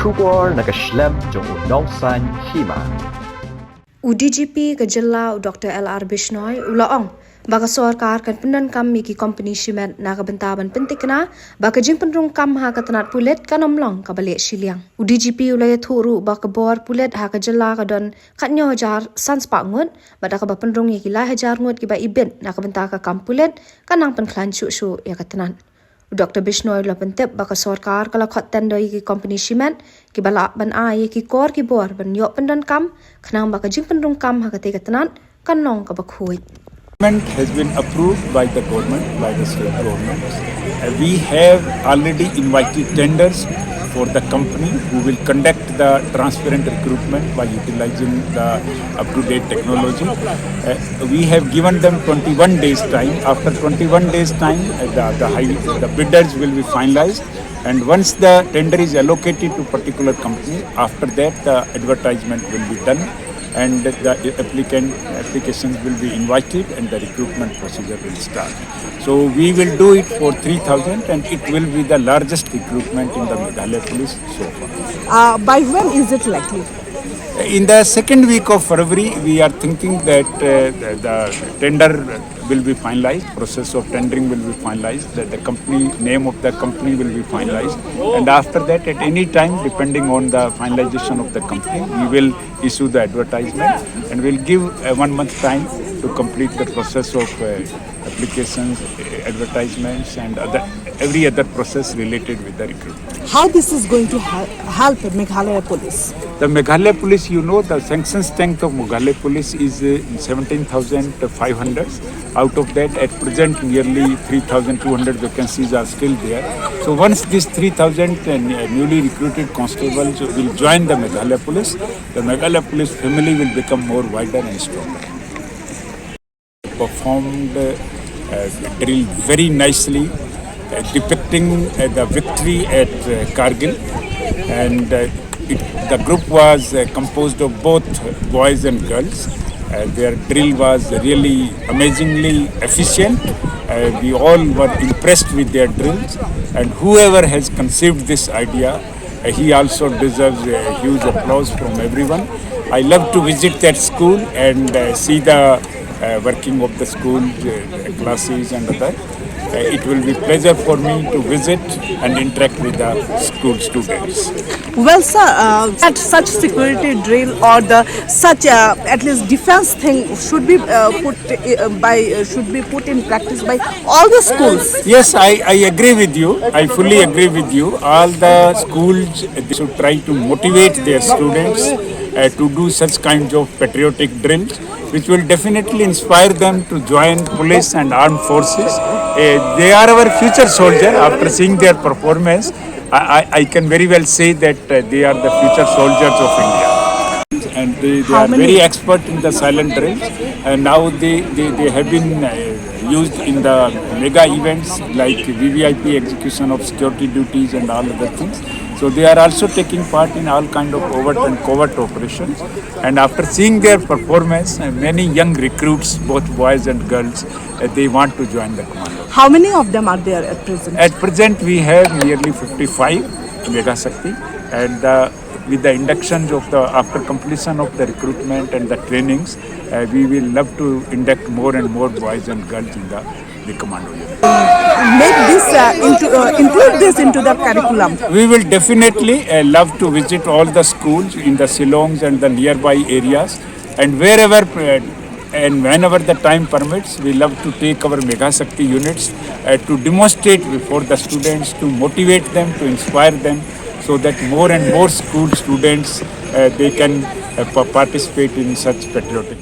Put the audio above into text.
Shubor nakaslem jong unongsan Hima. UDGP Kajalla Dr. LR Bishnoi Ulaong baka Sorkar kan Thungkam miki Kompani Shimet na kabentaban pentikna baka jing Thungkam ha ka Tnat Pulit kanomlong kabalik Shiliang. UDGP ulaya thuru baka bor Pulit ha Kajalla ka don katnyo hajar sans pak ngut bada ka bapendrong yaki lai hajar ngut ki ba ibin na kabenta ka kam Pulit kanang penklan chu ya ka Tnat. Dr. Bishnoi la pentep baka Sorkar kala khot tendo yaki Kompani Shimet ki bala ban a yaki kor ki bor ban yo Thungkam kanang baka jing Thungkam ha ka te ka Tnat kanong ka bakhuit. Has been approved by the government, by the state government. We have already invited tenders for the company who will conduct the transparent recruitment by utilizing the up-to-date technology. We have given them 21 days time. After 21 days time, the bidders will be finalized. And once the tender is allocated to particular company, after that the advertisement will be done. And the applications will be invited and the recruitment procedure will start. So we will do it for 3,000 and it will be the largest recruitment in the Meghalaya police so far. By when is it likely? In the second week of February, we are thinking that the tender will be finalized, process of tendering will be finalized, that the company, name of the company will be finalized. And after that, at any time, depending on the finalization of the company, we will issue the advertisement and we'll give 1 month time to complete the process of applications, advertisements and every other process related with the recruitment. How this is going to help Meghalaya police? The Meghalaya police, you know, the sanction strength of Meghalaya police is 17,500. Out of that, at present, nearly 3,200 vacancies are still there. So once these 3,000 newly recruited constables will join the Meghalaya police, the Meghalaya police family will become more wider and stronger. Performed drill very nicely, depicting the victory at Kargil, and the group was composed of both boys and girls. Their drill was really amazingly efficient. We all were impressed with their drills, and whoever has conceived this idea, he also deserves a huge applause from everyone. I love to visit that school and see the working of the school classes and other. It will be pleasure for me to visit and interact with the school students. Well, sir, that such security drill or the such at least defense thing should be put in practice by all the schools. Yes, I agree with you. I fully agree with you. All the schools, they should try to motivate their students to do such kinds of patriotic drills, which will definitely inspire them to join police and armed forces. They are our future soldiers. After seeing their performance, I can very well say that they are the future soldiers of India. And they are very expert in the silent drills. And now they have been used in the mega events like VVIP execution of security duties and all other things. So they are also taking part in all kind of overt and covert operations. And after seeing their performance, many young recruits, both boys and girls, they want to join the commando. How many of them are there at present? At present, we have nearly 55 Mega Shakti, and with the inductions of after completion of the recruitment and the trainings, we will love to induct more and more boys and girls in the commando unit. Make this include this into the curriculum. We will definitely love to visit all the schools in the Shillongs and the nearby areas, and wherever and whenever the time permits, we love to take our Mega Shakti units to demonstrate before the students, to motivate them, to inspire them, so that more and more school students they can participate in such patriotic.